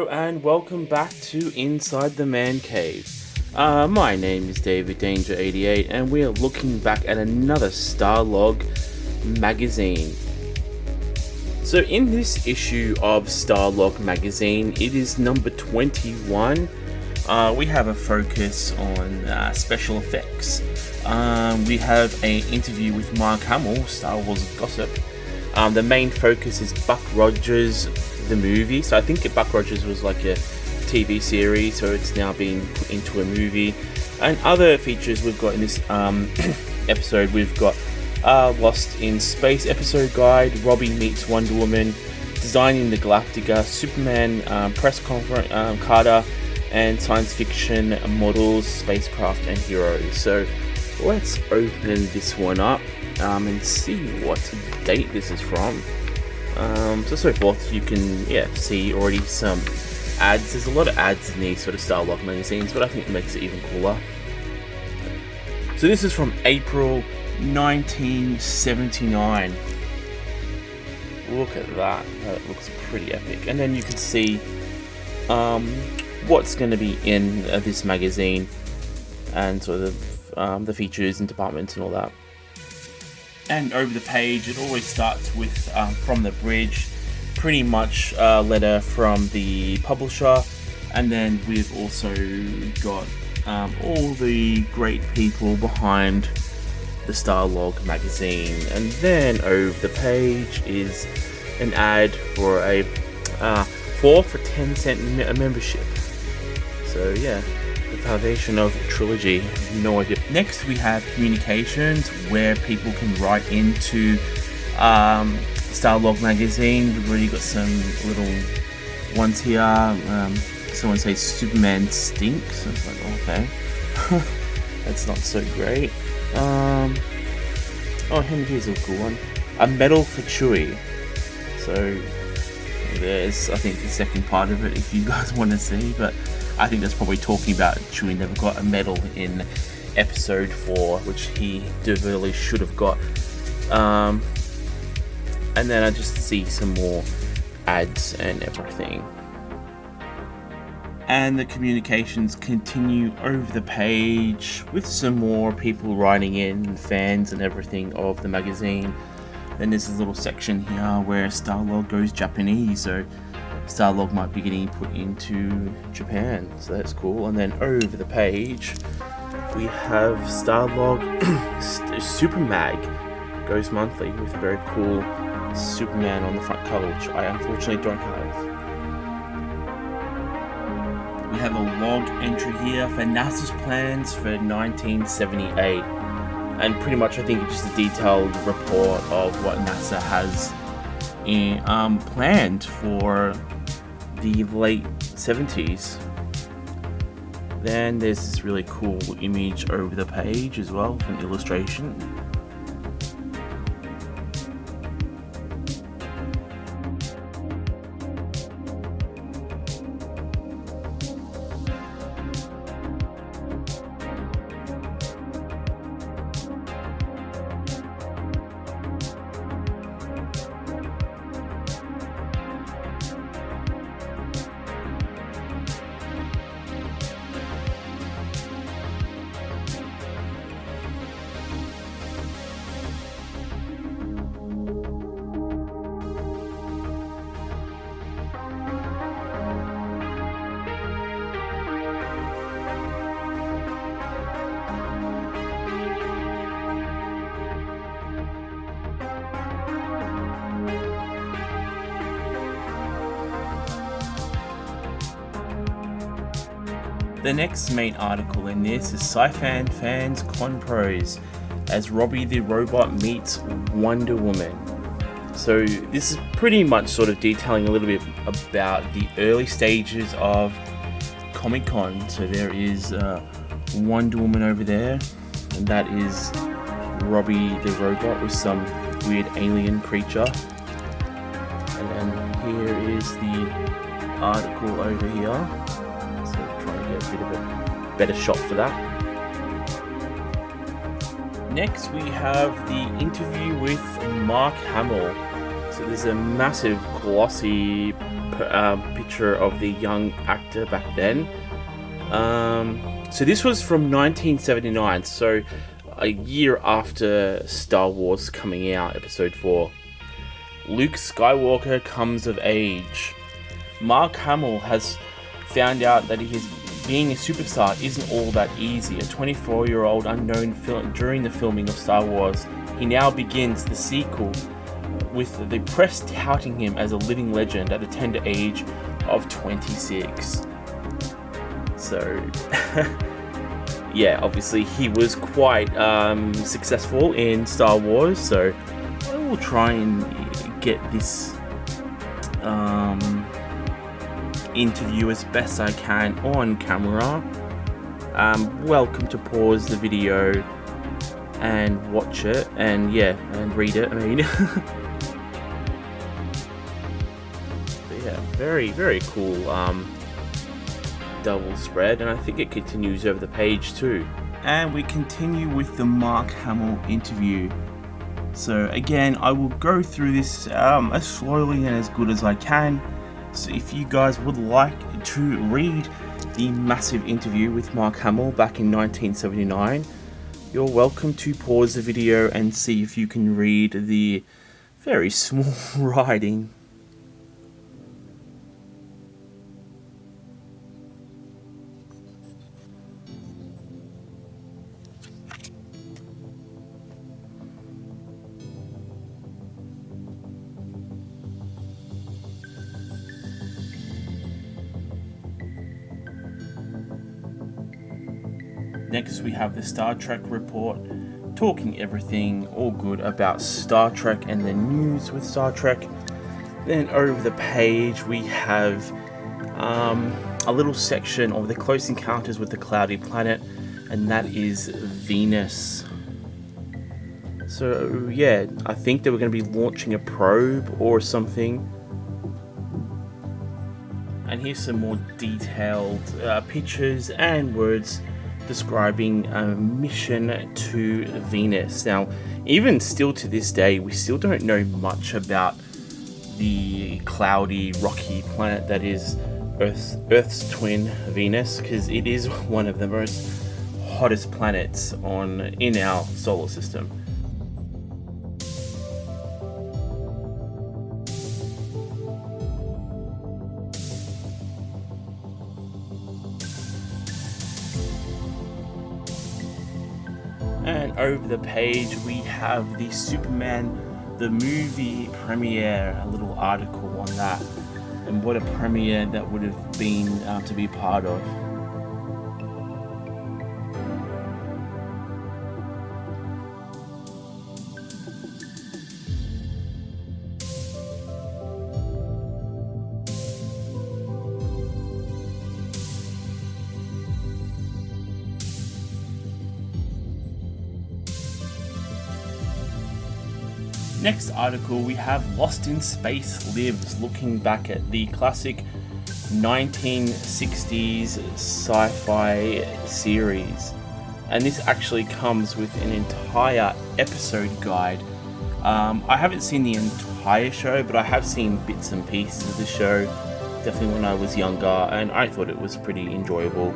Hello and welcome back to Inside the Man Cave. My name is David Danger88 and we are looking back at another Starlog Magazine. So in this issue of Starlog Magazine, it is number 21. We have a focus on special effects. We have an interview with Mark Hamill, Star Wars Gossip. The main focus is Buck Rogers, the movie. So I think Buck Rogers was like a TV series, so it's now been put into a movie. And other features we've got in this episode, we've got Lost in Space episode guide, Robbie meets Wonder Woman, Designing the Galactica, Superman press conference, Carter, and science fiction models, spacecraft, and heroes. So let's open this one up and see what date this is from. So forth, you can see already some ads. There's a lot of ads in these sort of Starlog magazines, but I think it makes it even cooler. So this is from April 1979. Look at that. That looks pretty epic. And then you can see what's going to be in this magazine and sort of the features and departments and all that. And over the page, it always starts with from the bridge, pretty much a letter from the publisher, and then we've also got all the great people behind the Starlog magazine. And then over the page is an ad for a 4 for 10 cent membership. So yeah, the foundation of trilogy, no idea. Next we have communications, where people can write into Starlog magazine. We've already got some little ones here. Someone says Superman stinks. So it's like, okay. That's not so great. Here's a cool one. A medal for Chewie. So there's, I think, the second part of it if you guys want to see, but I think that's probably talking about Chewie never got a medal in episode 4, which he really should have got. And then I just see some more ads and everything. And the communications continue over the page with some more people writing in, fans and everything of the magazine. Then there's a little section here where Starlog goes Japanese, so Starlog might be getting put into Japan, so that's cool. And then over the page we have Starlog Super Mag goes monthly with a very cool Superman on the front cover, which I unfortunately don't have. We have a log entry here for NASA's plans for 1978, and pretty much I think it's just a detailed report of what NASA has planned for the late 70s. Then there's this really cool image over the page as well, an illustration. The next main article in this is Sci-Fi Fans Con Pros, as Robbie the Robot meets Wonder Woman. So this is pretty much sort of detailing a little bit about the early stages of Comic-Con. So there is Wonder Woman over there, and that is Robbie the Robot with some weird alien creature. And then here is the article over here. A bit of a better shot for that. Next we have the interview with Mark Hamill. So there's a massive glossy picture of the young actor back then. So this was from 1979, so a year after Star Wars coming out, Episode 4. Luke Skywalker comes of age. Mark Hamill has found out that being a superstar isn't all that easy. A 24-year-old unknown during the filming of Star Wars, he now begins the sequel with the press touting him as a living legend at the tender age of 26. So, yeah, obviously he was quite successful in Star Wars, so I will try and get this interview as best I can on camera. Welcome to pause the video and watch it, and read it. I mean, but yeah, very, very cool double spread, and I think it continues over the page too. And we continue with the Mark Hamill interview. So again, I will go through this as slowly and as good as I can. So if you guys would like to read the massive interview with Mark Hamill back in 1979, you're welcome to pause the video and see if you can read the very small writing. Next we have the Star Trek report, talking everything all good about Star Trek and the news with Star Trek. Then over the page we have a little section of the Close Encounters with the Cloudy Planet, and that is Venus. So yeah, I think they were going to be launching a probe or something. And here's some more detailed pictures and words describing a mission to Venus. Now, even still to this day, we still don't know much about the cloudy, rocky planet that is Earth's twin, Venus, because it is one of the most hottest planets in our solar system. And over the page we have the Superman the movie premiere, a little article on that, and what a premiere that would have been to be part of. Next article we have Lost in Space Lives, looking back at the classic 1960s sci-fi series. And this actually comes with an entire episode guide. I haven't seen the entire show, but I have seen bits and pieces of the show, definitely when I was younger, and I thought it was pretty enjoyable.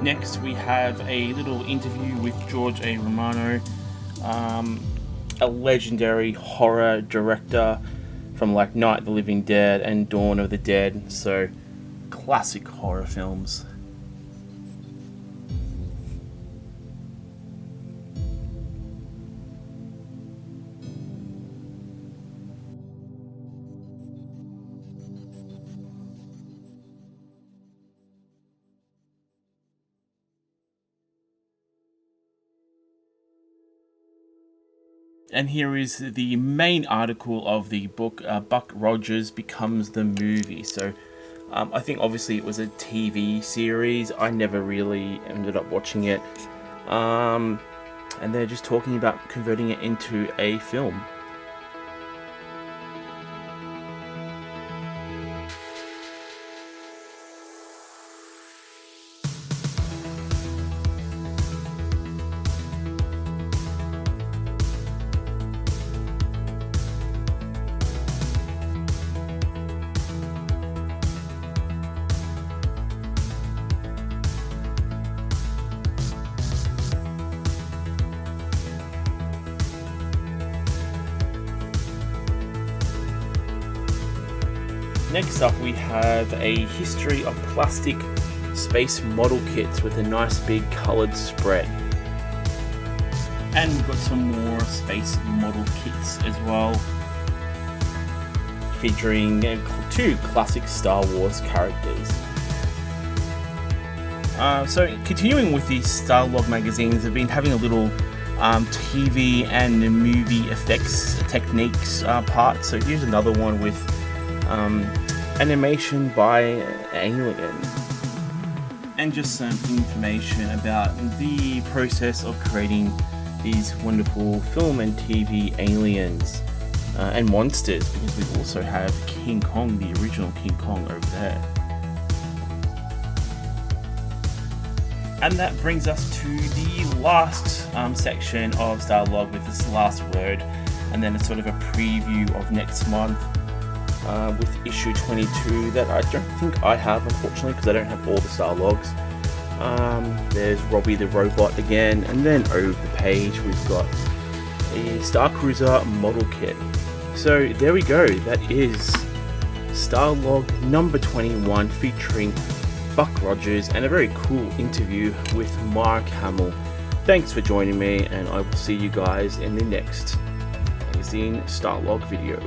Next we have a little interview with George A. Romano, a legendary horror director from like Night of the Living Dead and Dawn of the Dead, so classic horror films. And here is the main article of the book, Buck Rogers Becomes the Movie. So I think obviously it was a TV series. I never really ended up watching it. And they're just talking about converting it into a film. Next up we have a history of plastic space model kits with a nice big coloured spread. And we've got some more space model kits as well, featuring two classic Star Wars characters. So continuing with the Starlog magazines, I've been having a little TV and movie effects techniques part. So here's another one with animation by Alien, and just some information about the process of creating these wonderful film and TV aliens and monsters, because we also have King Kong, the original King Kong, over there. And that brings us to the last section of Starlog with this last word, and then a sort of a preview of next month. With issue 22 that I don't think I have, unfortunately, because I don't have all the Starlogs. There's Robbie the Robot again, and then over the page we've got a Star Cruiser model kit. So there we go, that is Starlog number 21, featuring Buck Rogers and a very cool interview with Mark Hamill. Thanks for joining me, and I will see you guys in the next magazine Starlog video.